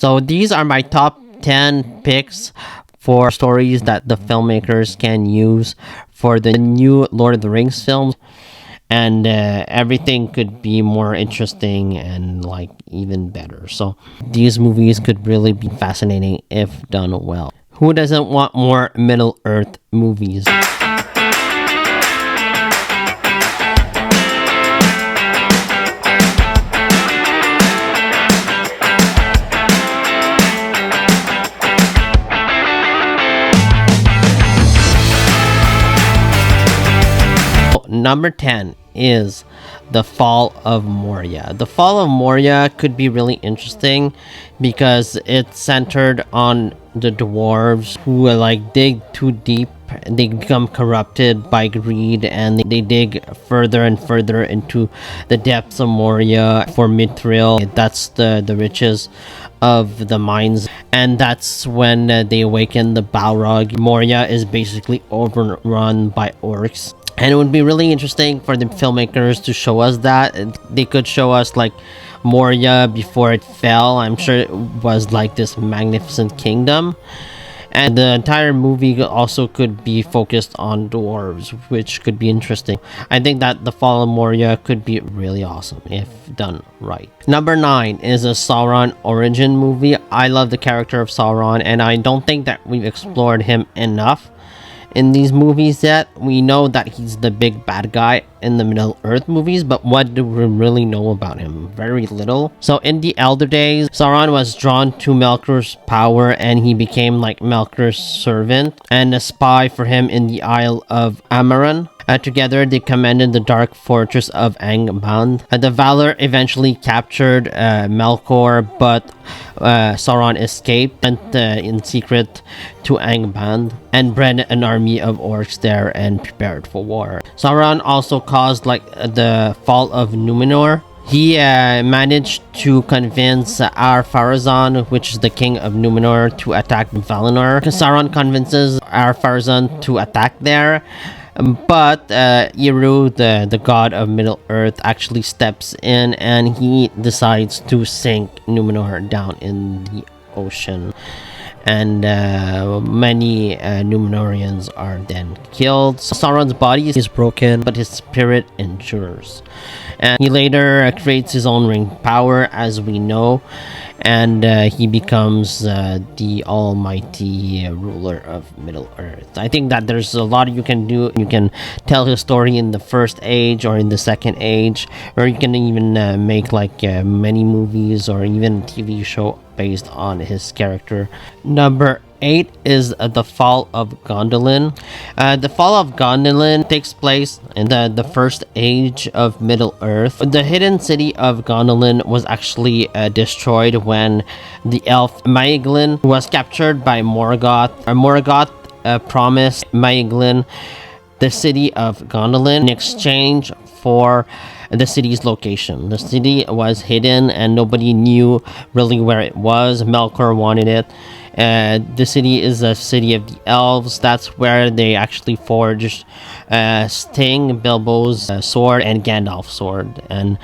So these are my top 10 picks for stories that the filmmakers can use for the new Lord of the Rings films. And everything could be more interesting and like even better. So these movies could really be fascinating if done well. Who doesn't want more Middle Earth movies? Number 10 is the Fall of Moria. The Fall of Moria could be really interesting because it's centered on the dwarves who like dig too deep. They become corrupted by greed and they dig further and further into the depths of Moria for materiel. That's the riches of the mines, and that's when they awaken the Balrog. Moria is basically overrun by orcs. And it would be really interesting for the filmmakers to show us that. They could show us like Moria before it fell. I'm sure it was like this magnificent kingdom. And the entire movie also could be focused on dwarves, which could be interesting. I think that the Fall of Moria could be really awesome if done right. Number 9 is a Sauron origin movie. I love the character of Sauron, and I don't think that we've explored him enough in these movies yet. We know that he's the big bad guy in the Middle Earth movies, but what do we really know about him? Very little. So in the Elder Days, Sauron was drawn to Melkor's power and he became like Melkor's servant and a spy for him in the Isle of Amaran. Together, they commanded the dark fortress of Angband. The Valor eventually captured Melkor, but Sauron escaped, went in secret to Angband, and bred an army of orcs there and prepared for war. Sauron also caused like the fall of Numenor. He managed to convince Ar-Pharazôn, which is the king of Numenor, to attack Valinor. Sauron convinces Ar-Pharazôn to attack there. But Eru, the god of Middle Earth, actually steps in and he decides to sink Numenor down in the ocean. And many Numenorians are then killed. Sauron's body is broken, but his spirit endures. And he later creates his own ring power, as we know, and he becomes the almighty ruler of Middle Earth. I think that there's a lot you can do. You can tell his story in the first age or in the second age, or you can even make like many movies or even a TV show based on his character. Number 8 is the Fall of Gondolin. The Fall of Gondolin takes place in the first age of Middle Earth. The hidden city of Gondolin was actually destroyed when the elf Maeglin was captured by Morgoth. Morgoth promised Maeglin the city of Gondolin in exchange for the city's location. The city was hidden and nobody knew really where it was. Melkor wanted it. The city is a city of the elves. That's where they actually forged Sting, Bilbo's sword, and Gandalf's sword. And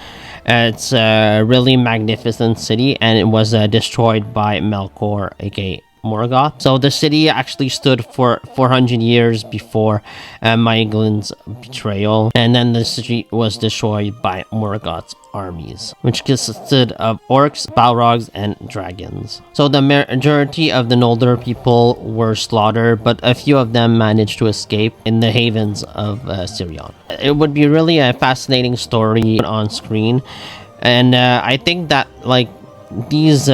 it's a really magnificent city, and it was destroyed by Melkor, aka Morgoth. So the city actually stood for 400 years before Maeglin's betrayal, and then the city was destroyed by Morgoth's armies, which consisted of orcs, balrogs, and dragons. So the majority of the Noldor people were slaughtered, but a few of them managed to escape in the havens of Sirion. It would be really a fascinating story on screen, and I think that like these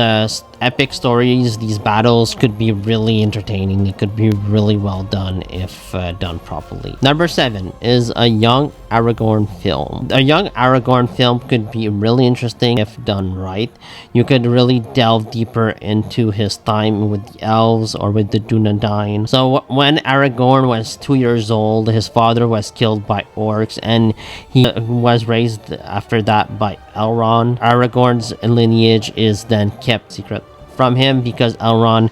epic stories, these battles could be really entertaining. It could be really well done if done properly. Number 7 is a young Aragorn film. A young Aragorn film could be really interesting if done right. You could really delve deeper into his time with the elves or with the Dunedain. So when Aragorn was 2 years old, his father was killed by orcs, and he was raised after that by Elrond. Aragorn's lineage is then kept secret from him because Elrond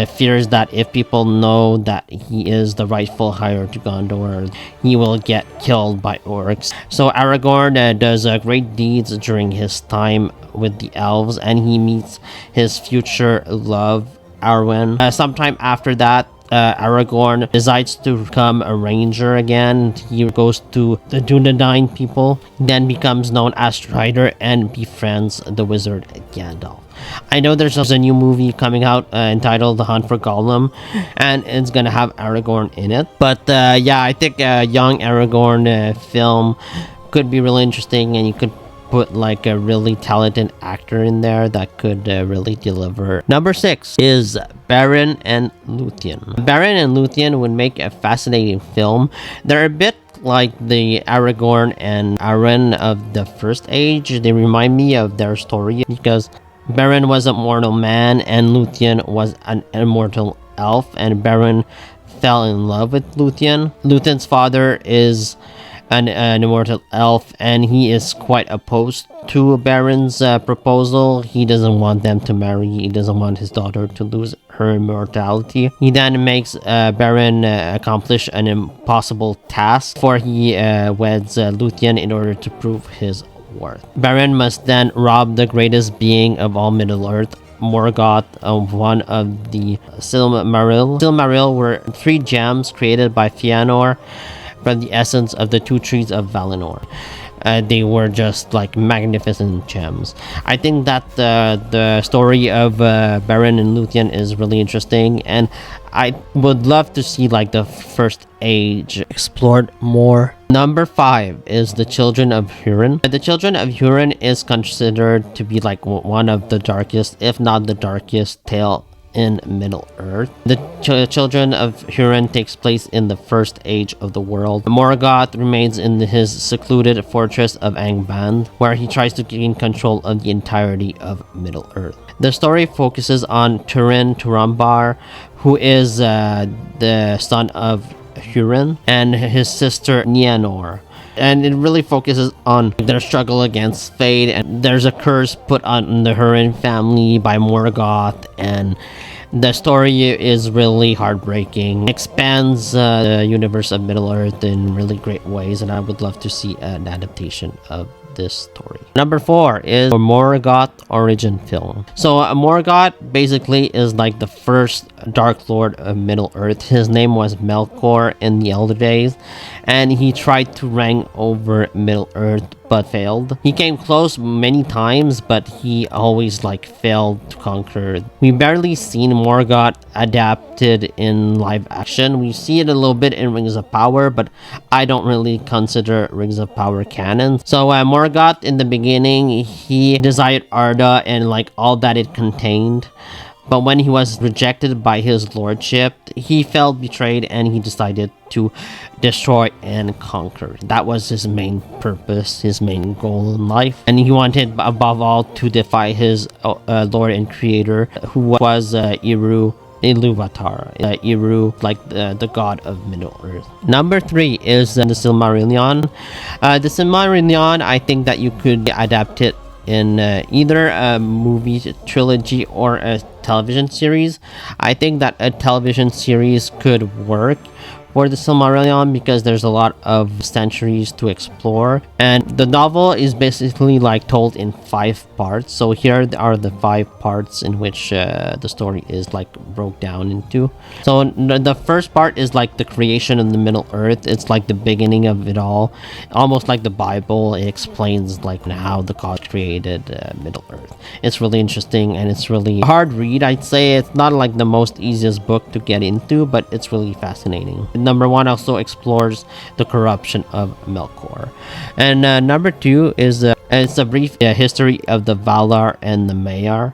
fears that if people know that he is the rightful heir to Gondor, he will get killed by orcs. So Aragorn does great deeds during his time with the elves, and he meets his future love, Arwen. Sometime after that, Aragorn decides to become a ranger again. He goes to the Dunedain people, then becomes known as Strider and befriends the wizard Gandalf. I know there's a new movie coming out entitled The Hunt for Gollum, and it's gonna have Aragorn in it. But yeah, I think a young Aragorn film could be really interesting, and you could put like a really talented actor in there that could really deliver. Number 6 is Beren and Luthien. Beren and Luthien would make a fascinating film. They're a bit like the Aragorn and Arwen of the First Age. They remind me of their story because Beren was a mortal man and Luthien was an immortal elf, and Beren fell in love with Luthien. Luthien's father is an immortal elf, and he is quite opposed to Beren's proposal. He doesn't want them to marry. He doesn't want his daughter to lose her immortality. He then makes Beren accomplish an impossible task, for he weds Luthien in order to prove his worth. Beren must then rob the greatest being of all Middle-earth, Morgoth, of one of the Silmaril. Silmaril were 3 gems created by Fëanor from the essence of the 2 trees of Valinor. They were just like magnificent gems. I think that the story of Beren and Luthien is really interesting, and I would love to see like the First Age explored more. Number 5 is the Children of Huran. The Children of Huran is considered to be like one of the darkest, if not the darkest, tale in Middle-earth. The Children of Huran takes place in the First Age of the world. Morgoth remains in his secluded fortress of Angband, where he tries to gain control of the entirety of Middle-earth. The story focuses on Turin Turambar, who is the son of Huran, and his sister Nienor. And it really focuses on their struggle against fate, and there's a curse put on the Huran family by Morgoth, and the story is really heartbreaking. It expands the universe of Middle-earth in really great ways, and I would love to see an adaptation of this story. Number 4 is a Morgoth origin film. So Morgoth basically is like the first Dark Lord of Middle-earth. His name was Melkor in the Elder Days, and he tried to reign over Middle-earth but failed. He came close many times, but he always like failed to conquer. We barely seen Morgoth adapted in live action. We see it a little bit in Rings of Power, but I don't really consider Rings of Power canon. So Morgoth in the beginning, he desired Arda and like all that it contained. But when he was rejected by his lordship, he felt betrayed and he decided to destroy and conquer. That was his main purpose, his main goal in life. And he wanted, above all, to defy his lord and creator, who was Iluvatar. Iru, like the god of Middle-earth. Number 3 is the Silmarillion. The Silmarillion, I think that you could adapt it in either a movie trilogy or a television series. I think that a television series could work for the Silmarillion because there's a lot of centuries to explore, and the novel is basically like told in 5 parts. So here are the 5 parts in which the story is like broke down into. So the first part is like the creation of the Middle-earth. It's like the beginning of it all, almost like the Bible. It explains like how the god created Middle-earth. It's really interesting and it's really hard read. I'd say it's not like the most easiest book to get into, but it's really fascinating. Number 1 also explores the corruption of Melkor, and number 2 is it's a brief history of the Valar and the Maiar,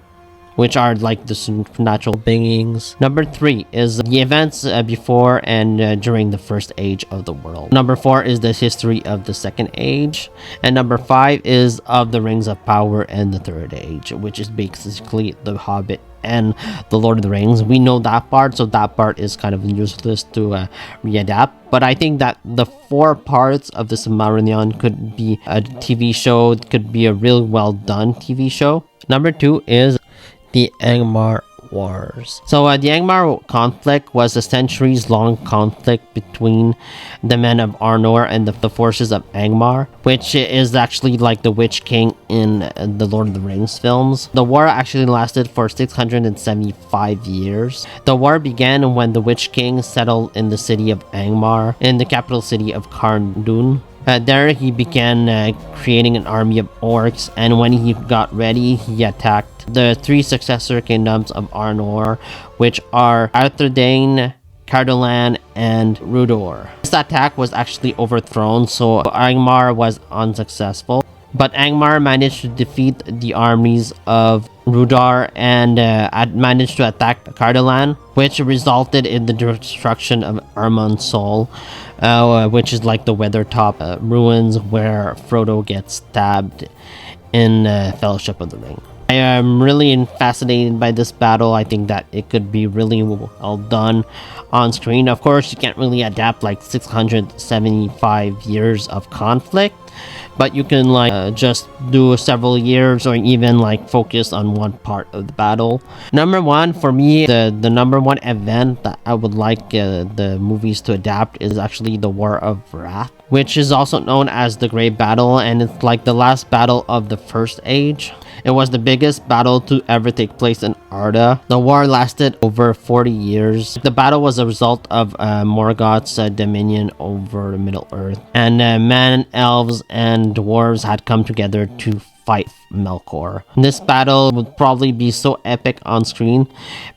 which are like the supernatural beings. Number 3 is the events before and during the First Age of the world. Number 4 is the history of the Second Age, and number 5 is of the Rings of Power and the Third Age, which is basically the Hobbit and the Lord of the Rings. We know that part, so that part is kind of useless to readapt. But I think that the 4 parts of the Silmarillion could be a TV show. It could be a real well done TV show. Number 2 is the Angar Wars. So the Angar conflict was a centuries-long conflict between the men of Arnor and the forces of Angmar, which is actually like the Witch King in the Lord of the Rings films. The war actually lasted for 675 years. The war began when the Witch King settled in the city of Angmar, in the capital city of Carndun. There he began creating an army of orcs, and when he got ready, he attacked the three successor kingdoms of Arnor, which are Arthedain, Cardolan, and Rudor. This attack was actually overthrown, so Angmar was unsuccessful. But Angmar managed to defeat the armies of Rudar and managed to attack Cardolan, which resulted in the destruction of Armon's Soul, which is like the Weathertop ruins where Frodo gets stabbed in Fellowship of the Ring. I am really fascinated by this battle. I think that it could be really well done on screen. Of course, you can't really adapt like 675 years of conflict, but you can like just do several years or even like focus on one part of the battle. Number one, for me, the number one event that I would like the movies to adapt is actually the War of Wrath, which is also known as the Great Battle, and it's like the last battle of the First Age. It was the biggest battle to ever take place in Arda. The war lasted over 40 years. The battle was a result of Morgoth's dominion over Middle-earth, and men, elves, and dwarves had come together to fight Melkor. This battle would probably be so epic on screen.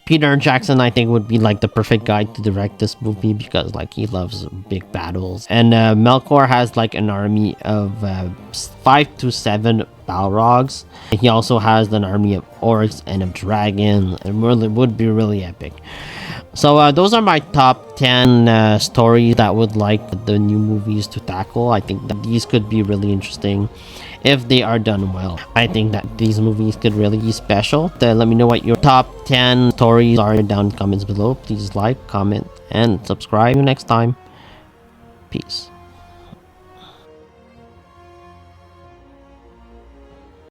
Peter Jackson, I think, would be like the perfect guy to direct this movie because like he loves big battles. And Melkor has like an army of 5 to 7 Balrogs. He also has an army of orcs and of dragons. It really would be really epic. So those are my top 10 stories that would like the new movies to tackle. I think that these could be really interesting if they are done well. I think that these movies could really be special. Let me know what your top 10 stories are down in the comments below. Please like, comment, and subscribe. See you next time. Peace.